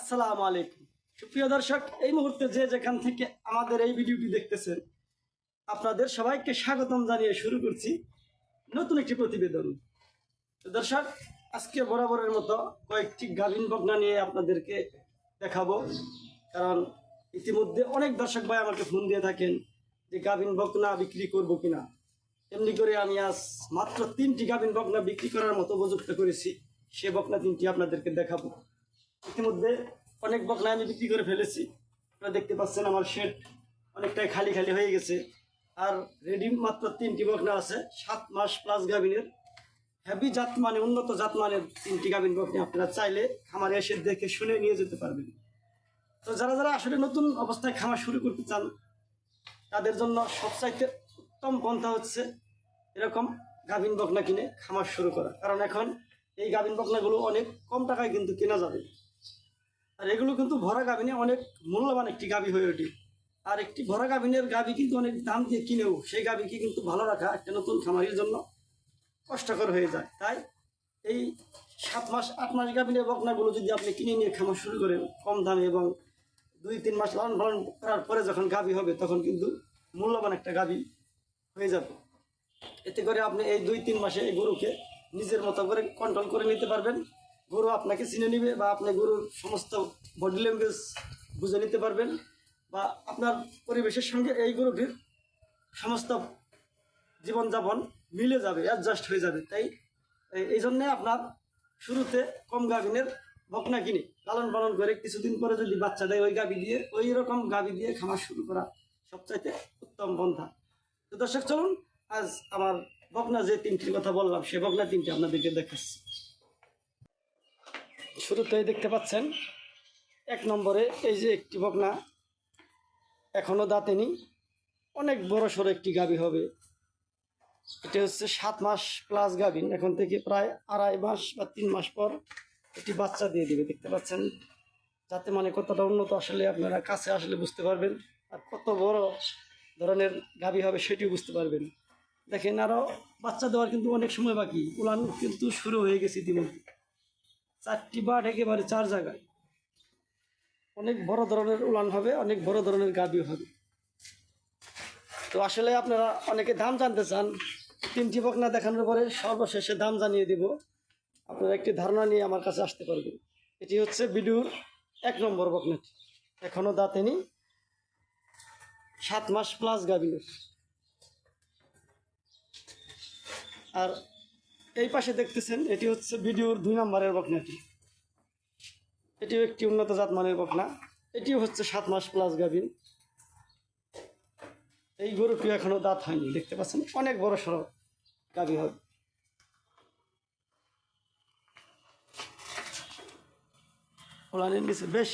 আসসালামু আলাইকুম সুপ্রিয় দর্শক, এই মুহূর্তে যে যেখান থেকে আমাদের এই ভিডিওটি দেখতেছেন আপনাদের সবাইকে স্বাগতম জানিয়ে শুরু করছি নতুন একটি প্রতিবেদন। দর্শক, আজকে বরাবরের মতো কয়েকটি গাভীন বকনা নিয়ে আপনাদেরকে দেখাবো। কারণ ইতিমধ্যে অনেক দর্শক ভাই আমাকে ফোন দিয়ে থাকেন যে গাভীন বকনা বিক্রি করব কিনা। এমনি করে আমি আজ মাত্র 3টি গাভীন বকনা বিক্রি করার মতো উপযুক্ত করেছি। সে বকনা 3টি আপনাদেরকে দেখাবো। ইতিমধ্যে অনেক বকনা আমি বিক্রি করে ফেলেছি। আপনারা দেখতে পাচ্ছেন আমার শেড অনেকটাই খালি খালি হয়ে গেছে। আর রেডি মাত্র 3টি বকনা আছে 7 মাস প্লাস গাভীনের হেভি জাত মানে উন্নত জাত মানের 3টি গাভীন বকনা আপনারা চাইলে খামারে এসে দেখে শুনে নিয়ে যেতে পারবেন। তো যারা যারা আসলে নতুন অবস্থায় খামার শুরু করতে চান তাদের জন্য সবচাইতে উত্তম পন্থা হচ্ছে এরকম গাভীন বকনা কিনে খামার শুরু করা। কারণ এখন এই গাভীন বকনাগুলো অনেক কম টাকায় কিন্তু কেনা যাবে। আর এগুলো কিন্তু ভরা গাভীনে অনেক মূল্যবান একটি গাভী হয়ে ওঠে। আর একটি ভরা গাভীনের গাভী কিন্তু অনেক দাম দিয়ে কিনেও সেই গাভীকে কিন্তু ভালো রাখা একটা নতুন খামারির জন্য কষ্টকর হয়ে যায়। তাই এই 7 মাস 8 মাস গাভীনের বকনাগুলো যদি আপনি কিনে নিয়ে খামার শুরু করেন কম দামে এবং 2-3 মাস লালন পালন করার পরে যখন গাভী হবে তখন কিন্তু মূল্যবান একটা গাভী হয়ে যাবে। এতে করে আপনি এই 2-3 মাসে এই গরুকে নিজের মতো করে কন্ট্রোল করে নিতে পারবেন। গরু আপনাকে চিনে নিবে বা আপনি গরুর সমস্ত বডি ল্যাঙ্গুয়েজ বুঝে নিতে পারবেন বা আপনার পরিবেশের সঙ্গে এই গরুটির সমস্ত জীবনযাপন মিলে যাবে, অ্যাডজাস্ট হয়ে যাবে। তাই এই জন্যে আপনার শুরুতে কম গাভীনের বকনা কিনে লালন পালন করে কিছুদিন পরে যদি বাচ্চা দেয় ওই গাভী দিয়ে ওই রকম গাভী দিয়ে খামার শুরু করা সবচাইতে উত্তম পন্থা। তো দর্শক, চলুন আজ আমার বকনা যে 3টির কথা বললাম সে বকনা 3টি আপনাদেরকে দেখাচ্ছি। শুরুতেই দেখতে পাচ্ছেন 1 নম্বরে এই যে একটি বকনা এখনো দাঁতেনি, অনেক বড় সড়ো একটি গাভী হবে। এটা হচ্ছে 7 মাস প্লাস গাভীন, এখন থেকে প্রায় 2.5 মাস বা 3 মাস পর একটি বাচ্চা দিয়ে দিবে। দেখতে পাচ্ছেন যাতে মানে কতটা উন্নত, আসলে আপনারা কাছে আসলে বুঝতে পারবেন আর কত বড় ধরনের গাভী হবে সেটিও বুঝতে পারবেন। দেখেন আরও বাচ্চা দেওয়ার কিন্তু অনেক সময় বাকি, উলান কিন্তু শুরু হয়ে গেছে ইতিমধ্যে। 4টি বাট একেবারে 4 জায়গায়, অনেক বড় ধরনের উলান হবে, অনেক বড় ধরনের গাভী হবে। তো আসলে আপনারা অনেকে দাম জানতে চান, 3টি বকনা দেখানোর পরে সর্বশেষে দাম জানিয়ে দিব। আপনারা একটি ধারণা নিয়ে আমার কাছে আসতে পারবেন। এটি হচ্ছে ভিডিওর 1 নম্বর বকনাটি, এখনও দাঁতেনি, 7 মাস প্লাস গাভীনের। আর এই পাশে দেখতেছেন এটি হচ্ছে ভিডিওর 2 নম্বরের বকনাটি। এটিও একটি উন্নত জাত মানের বকনা, এটিও হচ্ছে 7 মাস প্লাস গাভীন। এই গরুটি এখনো দাঁত হয়নি, দেখতে পাচ্ছেন অনেক বড় সড়ো গাভী হবে। উলানের নিচে বেশ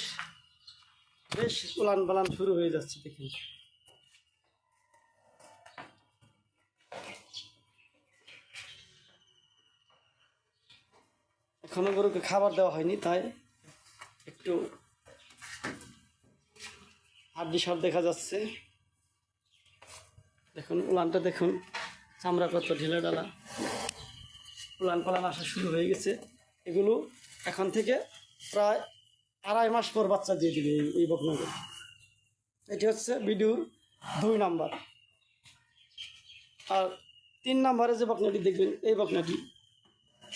বেশ উলান পালান শুরু হয়ে যাচ্ছে। দেখেন এখনো গরুকে খাবার দেওয়া হয়নি, তাই একটু হাড্ডি সব দেখা যাচ্ছে। দেখুন উলানটা দেখুন, চামড়া কত ঢিলা ডালা, উলান পালান আসা শুরু হয়ে গেছে। এগুলো এখন থেকে প্রায় 2.5 মাস পর বাচ্চা দিয়ে দিবে এই বকনাগুলো। এটি হচ্ছে ভিডিওর 2 নাম্বার। আর 3 নাম্বারে যে বকনাটি দেখবেন এই বকনাটি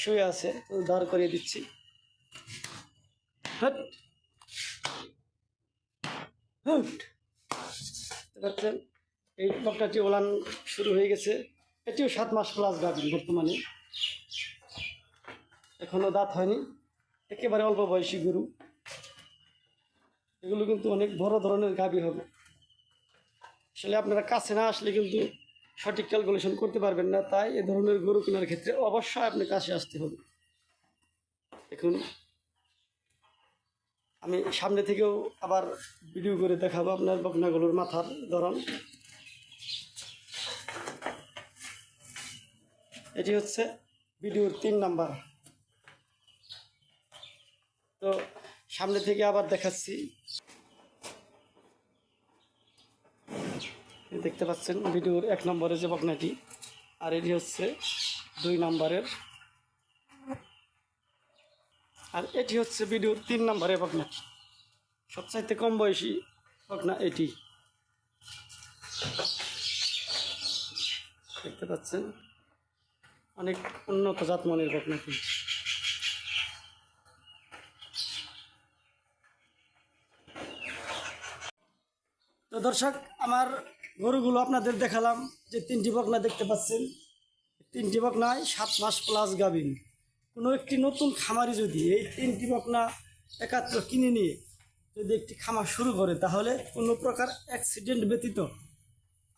শুয়ে আছে, দাঁড় করিয়ে দিচ্ছি। দেখছেন এই বকনাটি ওলান শুরু হয়ে গেছে, এটিও 7 মাস প্লাস গাভী বর্তমানে, এখনো দাঁত হয়নি, একেবারে অল্প বয়সী গরু। এগুলো কিন্তু অনেক বড় ধরনের গাভী হবে। আসলে আপনারা কাছে না আসলে কিন্তু সঠিক ক্যালকুলেশন করতে পারবেন না, তাই এ ধরনের গরু কেনার ক্ষেত্রে অবশ্যই আপনি কাছে আসতে হবে। দেখুন আমি সামনে থেকেও আবার ভিডিও করে দেখাবো আপনার বকনাগুলোর মাথার ধরন। এটি হচ্ছে ভিডিওর 3 নাম্বার। তো সামনে থেকে আবার দেখাচ্ছি, দেখতে পাচ্ছেন ভিডিওর 1 নম্বরে যে বকনাটি, আর এটি হচ্ছে 2 নম্বরের, আর এটি হচ্ছে ভিডিওর 3 নম্বরের বকনাটি। সবচাইতে কম বয়সী বকনা এটি দেখতে পাচ্ছেন, অনেক উন্নত জাতমানের বকনাটি। তো দর্শক, আমার গরুগুলো আপনাদের দেখালাম, যে 3টি বকনা দেখতে পাচ্ছেন, 3টি বকনায় 7 মাস প্লাস গাভীন। কোনো একটি নতুন খামারি যদি এই 3টি বকনা একাত্র কিনে নিয়ে যদি একটি খামার শুরু করে, তাহলে কোনো প্রকার অ্যাক্সিডেন্ট ব্যতীত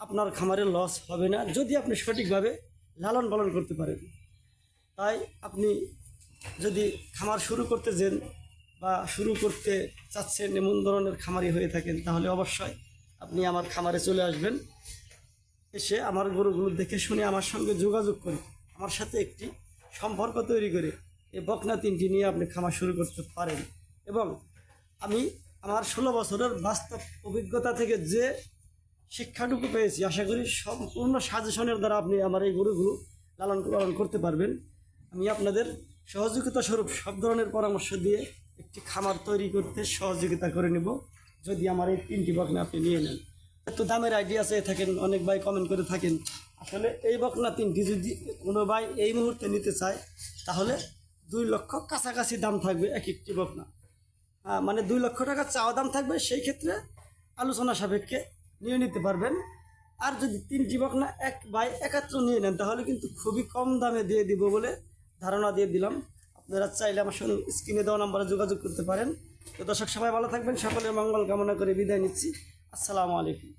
আপনার খামারের লস হবে না, যদি আপনি সঠিকভাবে লালন পালন করতে পারেন। তাই আপনি যদি খামার শুরু করতে যান বা শুরু করতে চাচ্ছেন, এমন ধরনের খামারি হয়ে থাকেন, তাহলে অবশ্যই আপনি আমার খামারে চলে আসবেন। এসে আমার গরুগুলো দেখে শুনে আমার সঙ্গে যোগাযোগ করে আমার সাথে একটি সম্পর্ক তৈরি করে এই বকনা 3টি নিয়ে আপনি খামার শুরু করতে পারেন। এবং আমি আমার 16 বছরের বাস্তব অভিজ্ঞতা থেকে যে শিক্ষাটুকু পেয়েছি, আশা করি সম্পূর্ণ সাজেশনের দ্বারা আপনি আমার এই গরুগুলো লালন পালন করতে পারবেন। আমি আপনাদের সহযোগিতা স্বরূপ সব ধরনের পরামর্শ দিয়ে একটি খামার তৈরি করতে সহযোগিতা করে নেব, যদি আমার এই 3টি বকনা আপনি নিয়ে নেন। একটু দামের আইডিয়া চেয়ে থাকেন, অনেক ভাই কমেন্ট করে থাকেন। আসলে এই বকনা 3টি যদি কোনো ভাই এই মুহূর্তে নিতে চায়, তাহলে 2 লক্ষ কাছাকাছি দাম থাকবে এক একটি বকনা। মানে 2 লক্ষ টাকা চাওয়া দাম থাকবে, সেই ক্ষেত্রে আলোচনা সাপেক্ষে নিয়ে নিতে পারবেন। আর যদি 3টি বকনা এক ভাই একাত্র নিয়ে নেন, তাহলে কিন্তু খুবই কম দামে দিয়ে দিব বলে ধারণা দিয়ে দিলাম। আপনারা চাইলে আমার সঙ্গে স্ক্রিনে দেওয়া নাম্বারে যোগাযোগ করতে পারেন। তো দর্শক, সবাই ভালো থাকবেন, সকলের মঙ্গল কামনা করে বিদায় নিচ্ছি। আসসালামু আলাইকুম।